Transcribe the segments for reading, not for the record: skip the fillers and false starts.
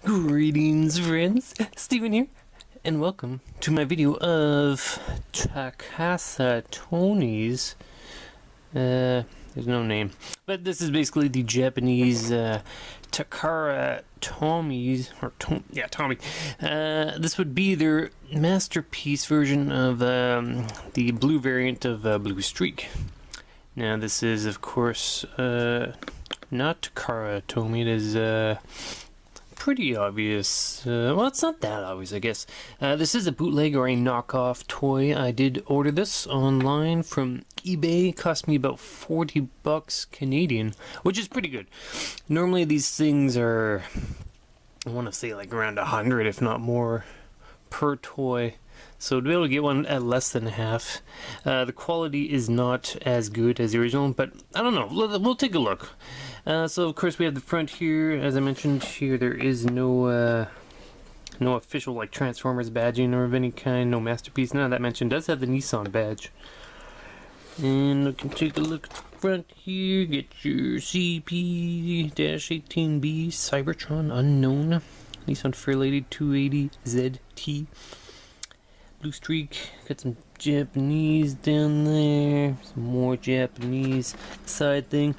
Greetings friends, Steven here, and welcome to my video of TAKASA Tony's, there's no name, but this is basically the Japanese Takara Tommy's, or Tommy. This would be their masterpiece version of the blue variant of Bluestreak. Now this is of course not Takara Tomy, it is pretty obvious. Well, it's not that obvious, I guess. This is a bootleg or a knockoff toy. I did order this online from eBay. It cost me about 40 bucks Canadian, which is pretty good. Normally these things are, I want to say like around 100, if not more, per toy. So to be able to get one at less than half, the quality is not as good as the original, but I don't know, we'll take a look. So of course we have the front here. As I mentioned here, there is no official like Transformers badging or of any kind, no masterpiece, none of that mentioned. It does have the Nissan badge. And we can take a look at the front here, get your CP-18B Cybertron Unknown, Nissan Fairlady 280 ZT. Bluestreak, got some Japanese down there, some more Japanese side thing.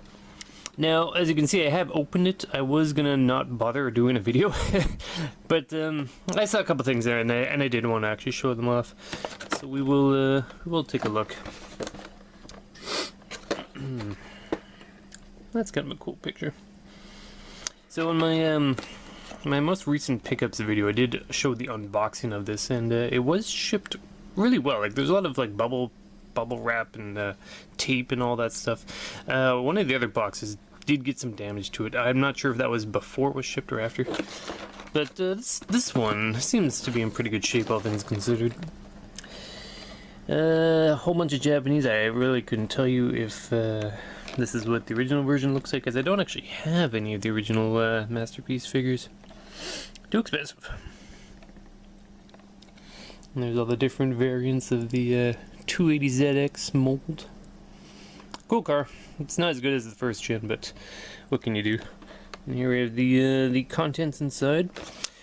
Now, as you can see, I have opened it. I was gonna not bother doing a video, but I saw a couple things there, and I did want to actually show them off. So we will take a look. That's kind of a cool picture. So in my most recent pickups video, I did show the unboxing of this, and it was shipped really well. Like, there's a lot of like bubble wrap and tape and all that stuff. One of the other boxes did get some damage to it. I'm not sure if that was before it was shipped or after, but this one seems to be in pretty good shape, all things considered. A whole bunch of Japanese. I really couldn't tell you if this is what the original version looks like, because I don't actually have any of the original Masterpiece figures. Too expensive. And there's all the different variants of the 280ZX mold. Cool car. It's not as good as the first gen, but what can you do? And here we have the contents inside.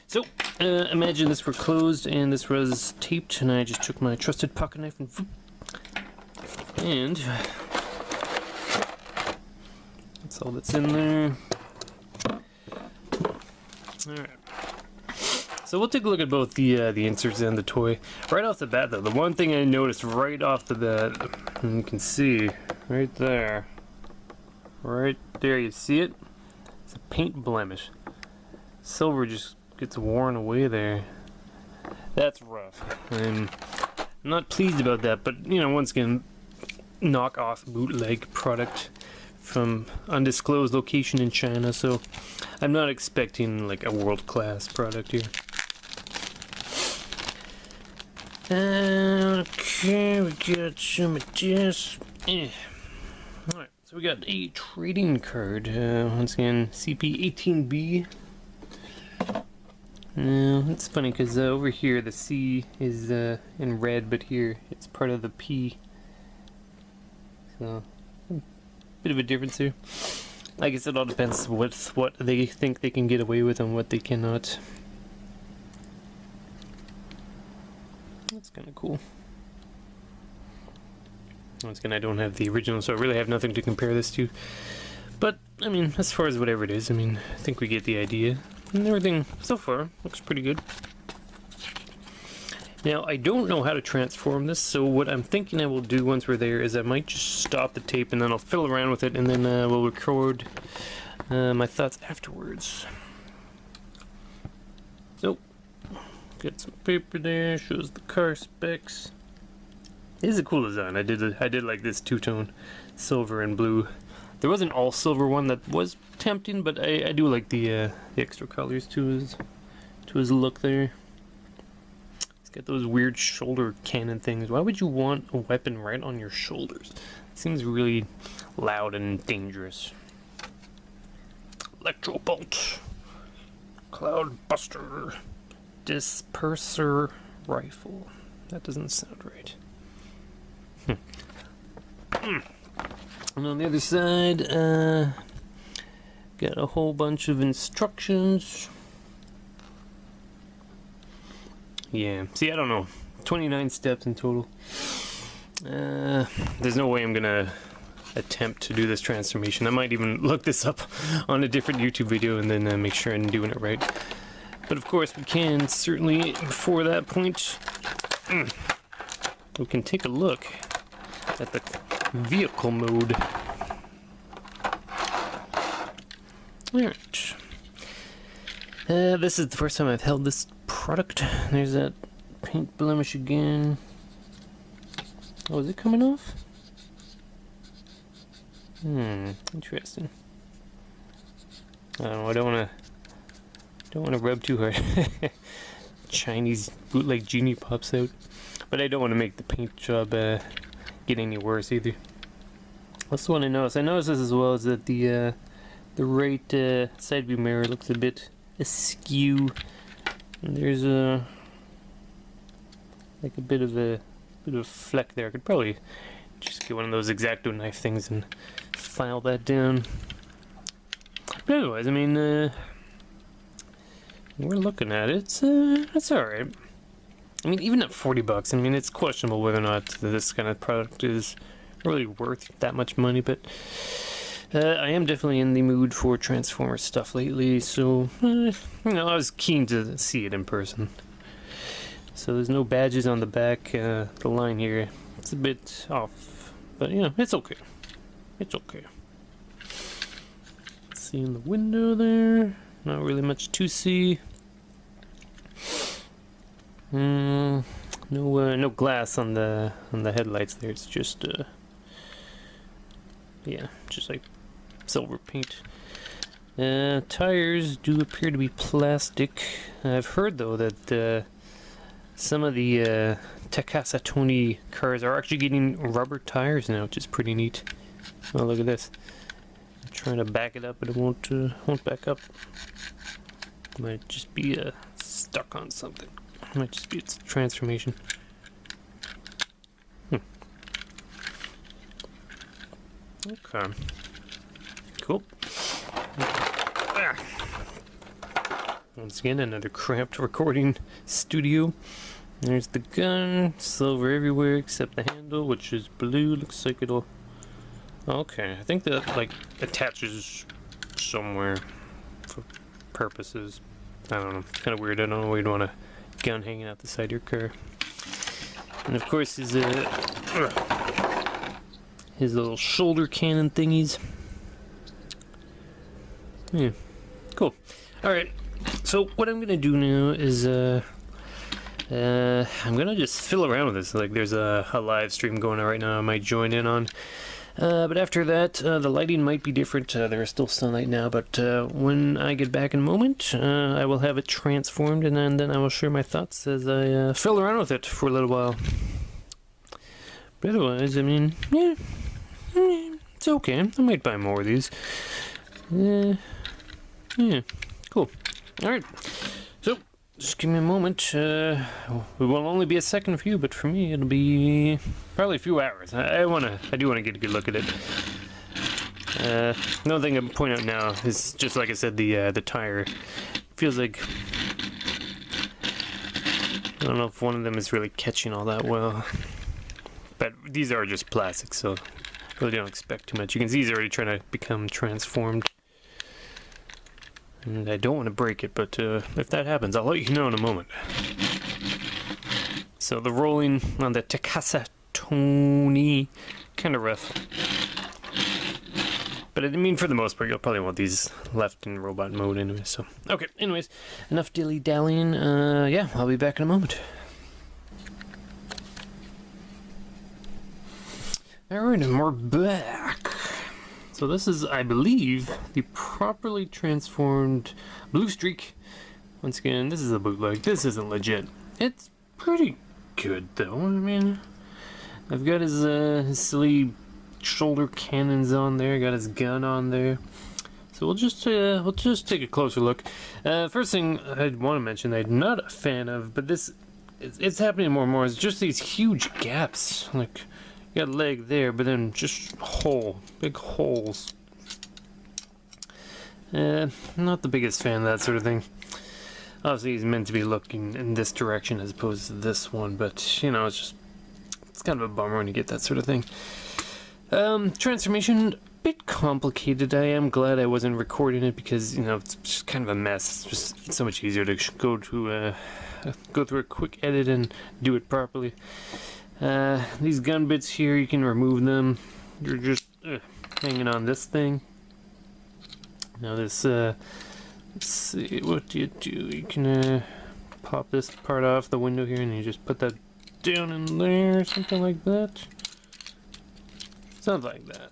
So imagine this were closed and this was taped, and I just took my trusted pocket knife and that's all that's in there. Alright. So we'll take a look at both the inserts and the toy. Right off the bat though, the one thing I noticed right off the bat, and you can see right there, you see it? It's a paint blemish. Silver just gets worn away there. That's rough. I'm not pleased about that, but you know, once again, knock-off bootleg product from undisclosed location in China, so I'm not expecting like a world-class product here. Okay, we got some of this. Alright, so we got a trading card. Once again, CP-18B. Now, it's funny because over here the C is in red, but here it's part of the P. So, bit of a difference here. I guess it all depends with what they think they can get away with and what they cannot. That's kind of cool. Once again, I don't have the original, so I really have nothing to compare this to. But, I mean, as far as whatever it is, I mean, I think we get the idea. And everything, so far, looks pretty good. Now, I don't know how to transform this, so what I'm thinking I will do once we're there is I might just stop the tape and then I'll fiddle around with it, and then we'll record my thoughts afterwards. So, got some paper there, shows the car specs. It is a cool design. I did like this two-tone, silver and blue. There was an all-silver one that was tempting, but I do like the extra colors to his look there. He's got those weird shoulder cannon things. Why would you want a weapon right on your shoulders? It seems really loud and dangerous. Electro Bolt, Cloud Buster, Disperser Rifle. That doesn't sound right. And on the other side, got a whole bunch of instructions. Yeah, see, I don't know. 29 steps in total. There's no way I'm gonna attempt to do this transformation. I might even look this up on a different YouTube video and then make sure I'm doing it right. But of course, we can certainly, before that point, we can take a look at the vehicle mode. Alright. This is the first time I've held this product. There's that paint blemish again. Oh, is it coming off? Interesting. I don't know, I don't wanna rub too hard. Chinese bootleg genie pops out. But I don't want to make the paint job get any worse either. That's the one I noticed. I noticed this as well, is that the right side view mirror looks a bit askew. And there's like a bit of a fleck there. I could probably just get one of those X-Acto knife things and file that down. But otherwise, I mean, we're looking at it. It's alright. I mean, even at $40, I mean, it's questionable whether or not this kind of product is really worth that much money, but I am definitely in the mood for Transformers stuff lately, so, you know, I was keen to see it in person. So there's no badges on the back. The line here, it's a bit off, but, you know, it's okay. It's okay. See in the window there, not really much to see. No glass on the headlights there. It's just yeah, just like silver paint. Tires do appear to be plastic. I've heard though that some of the TAKASA Tony cars are actually getting rubber tires now, which is pretty neat. Oh, look at this! I'm trying to back it up, but it won't back up. Might just be stuck on something. Might just be its transformation. Okay. Cool. Once again, another cramped recording studio. There's the gun, silver everywhere except the handle, which is blue. Looks like it'll... Okay, I think that, like, attaches somewhere for purposes. I don't know. Kind of weird. I don't know why you'd want a gun hanging out the side of your car. And of course his little shoulder cannon thingies. Yeah, cool. Alright, so what I'm gonna do now is I'm gonna just fill around with this. Like, there's a live stream going on right now I might join in on. But after that, the lighting might be different. There is still sunlight now, but when I get back in a moment, I will have it transformed, and then I will share my thoughts as I fill around with it for a little while. But otherwise, I mean, yeah, it's okay. I might buy more of these. Yeah, cool. Alright, so just give me a moment. It will only be a second for you, but for me, it'll be probably a few hours. I do want to get a good look at it. Another thing I'm pointing out now is, just like I said, the tire feels like, I don't know if one of them is really catching all that well, but these are just plastic, so I really don't expect too much. You can see he's already trying to become transformed. And I don't want to break it, but if that happens, I'll let you know in a moment. So the rolling on the TAKASA Tony, kind of rough. But I mean, for the most part, you'll probably want these left in robot mode anyway. So, okay, anyways, enough dilly-dallying. Yeah, I'll be back in a moment. Alright, and we're back. So this is, I believe, the properly transformed Bluestreak. Once again, this is a bootleg. This isn't legit. It's pretty good, though. I mean, I've got his silly shoulder cannons on there. Got his gun on there. So we'll just take a closer look. First thing I want to mention that I'm not a fan of, but it's happening more and more, is just these huge gaps. Like, you got a leg there, but then just big holes. Not the biggest fan of that sort of thing. Obviously, he's meant to be looking in this direction as opposed to this one, but you know, it's kind of a bummer when you get that sort of thing. Transformation, a bit complicated. I am glad I wasn't recording it because, you know, it's just kind of a mess. It's just so much easier to go through a quick edit and do it properly. These gun bits here, you can remove them. You're just hanging on this thing. Now this, let's see, what do? You can pop this part off the window here and you just put that down in there, something like that. Something like that.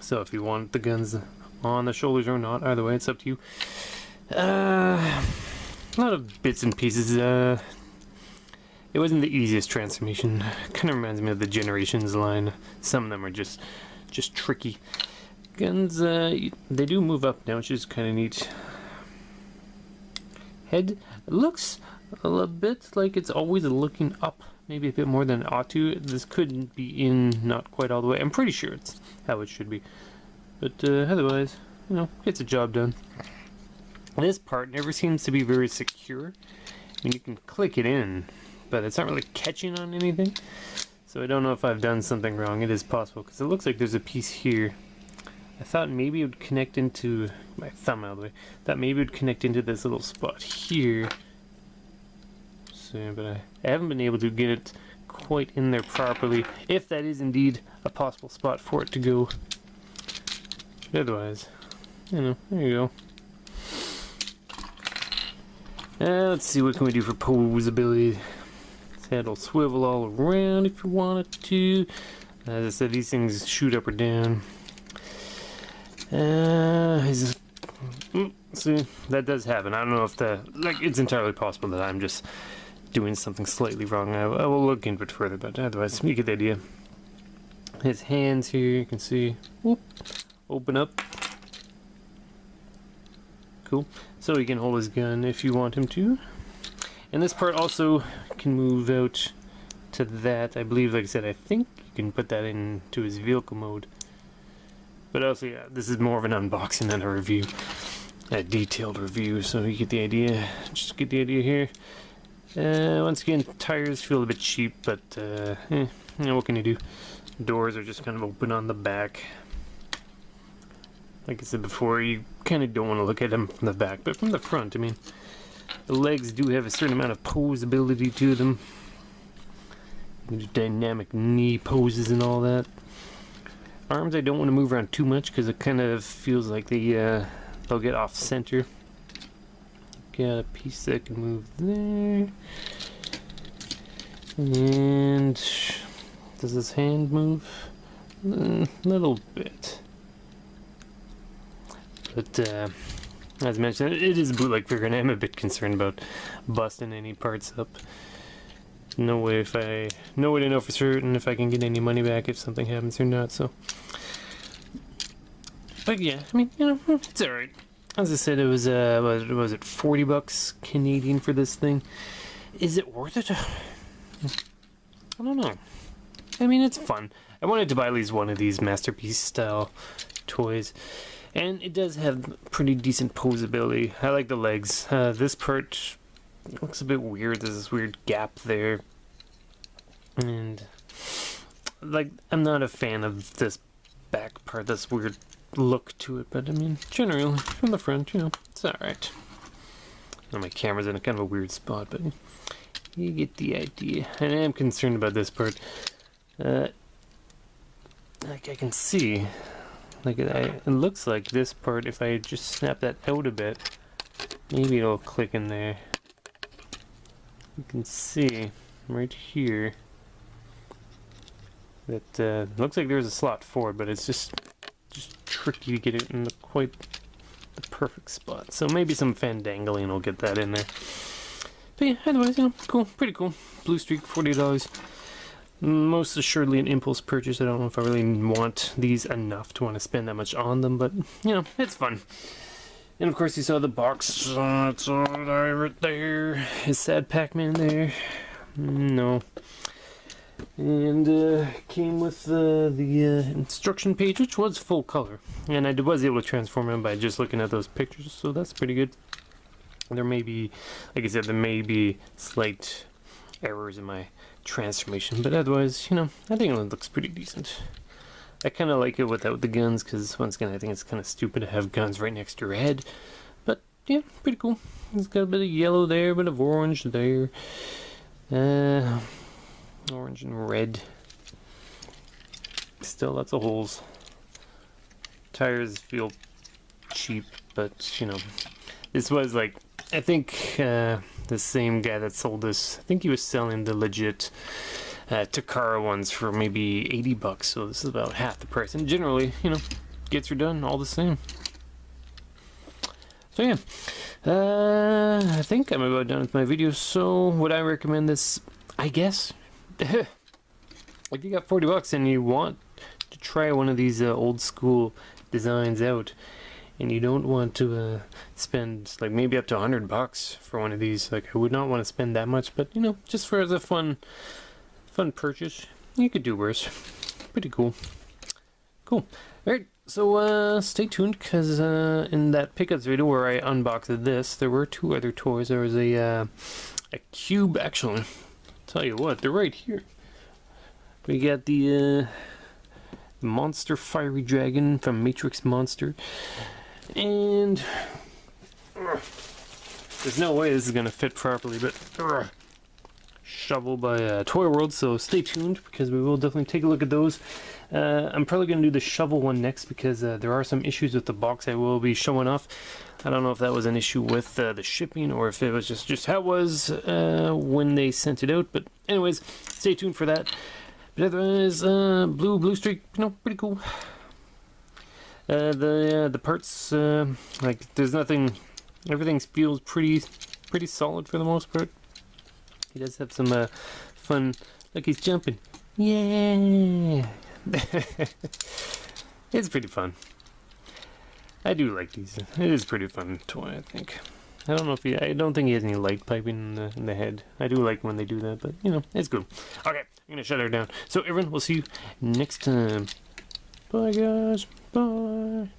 So if you want the guns on the shoulders or not, either way, it's up to you. A lot of bits and pieces. It wasn't the easiest transformation. Kind of reminds me of the Generations line. Some of them are just tricky. Guns, they do move up now, which is kind of neat. Head, it looks a little bit like it's always looking up. Maybe a bit more than it ought to. This could be in not quite all the way. I'm pretty sure it's how it should be. But otherwise, you know, gets the job done. This part never seems to be very secure. I mean, you can click it in, but it's not really catching on anything. So I don't know if I've done something wrong. It is possible, because it looks like there's a piece here. I thought maybe it would connect into my thumb out of the way. Thought maybe it would connect into this little spot here. So, but I haven't been able to get it quite in there properly, if that is indeed a possible spot for it to go. But otherwise, you know, there you go. Let's see, what can we do for posability? This head will swivel all around if you want it to. As I said, these things shoot up or down. See, that does happen. I don't know if it's entirely possible that I'm just doing something slightly wrong. I will look into it further, but otherwise, you get the idea. His hands here, you can see, whoop, open up. Cool. So he can hold his gun if you want him to. And this part also can move out to that. I believe, like I said, I think you can put that into his vehicle mode. But also, yeah, this is more of an unboxing than a review. A detailed review, so you get the idea. Just get the idea here. Once again, tires feel a bit cheap, but you know, what can you do? Doors are just kind of open on the back. Like I said before, you kind of don't want to look at them from the back, but from the front, I mean, the legs do have a certain amount of posability to them. Dynamic knee poses and all that. Arms I don't want to move around too much because it kind of feels like they'll get off center. Got a piece that can move there. And does this hand move? A little bit. But as mentioned, it is a bootleg figure, and I'm a bit concerned about busting any parts up. No way to know for certain if I can get any money back if something happens or not. So, but yeah, I mean, you know, it's alright. As I said, it was what was it, $40 Canadian for this thing? Is it worth it? I don't know. I mean, it's fun. I wanted to buy at least one of these masterpiece style toys, and it does have pretty decent posability. I like the legs. This part looks a bit weird. There's this weird gap there, and like, I'm not a fan of this back part. This weird look to it, but I mean, generally from the front, you know, it's alright. My camera's in a kind of a weird spot, but you get the idea. And I am concerned about this part. Like, I can see, like, it looks like this part, if I just snap that out a bit, maybe it'll click in there. You can see right here that looks like there's a slot for it, but it's just tricky to get it in the perfect spot. So maybe some fandangling will get that in there. But yeah, otherwise, you know, cool, pretty cool. Bluestreak, $40. Most assuredly an impulse purchase. I don't know if I really want these enough to want to spend that much on them, but you know, it's fun. And of course, you saw the box. It's all right there. Is Sad Pac-Man there? No. And came with the instruction page, which was full color, and I was able to transform him by just looking at those pictures, so that's pretty good. There may be, like I said, there may be slight errors in my transformation, but otherwise, you know, I think it looks pretty decent. I kind of like it without the guns, because once again, I think it's kind of stupid to have guns right next to your head. But yeah, pretty cool. It's got a bit of yellow there, a bit of orange there. Orange and red. Still lots of holes. Tires feel cheap, but you know, this was like, I think the same guy that sold this, I think he was selling the legit Takara ones for maybe 80 bucks, so this is about half the price, and generally, you know, gets her done all the same. So yeah, I think I'm about done with my video. So would I recommend this? I guess. If you got 40 bucks and you want to try one of these old school designs out, and you don't want to spend like maybe up to 100 bucks for one of these, like I would not want to spend that much, but you know, just for as a fun purchase, you could do worse. Pretty cool. Cool. Alright, so stay tuned, because in that pickups video where I unboxed this, there were two other toys. There was a cube, actually. Tell you what, they're right here. We got the Monster Fiery Dragon from Matrix Monster, and there's no way this is gonna fit properly, but shovel by Toy World, so stay tuned, because we will definitely take a look at those. I'm probably going to do the shovel one next, because there are some issues with the box I will be showing off. I don't know if that was an issue with the shipping, or if it was just how it was when they sent it out, but anyways, stay tuned for that. But otherwise, Bluestreak, you know, pretty cool. The parts, like, there's nothing, everything feels pretty solid for the most part. He does have some fun, like he's jumping. Yeah! It's pretty fun. I do like these. It is pretty fun toy, I think. I don't know if I don't think he has any light piping in the head. I do like when they do that, but you know, it's good. Okay, I'm gonna shut her down. So everyone, we'll see you next time. Bye guys. Bye.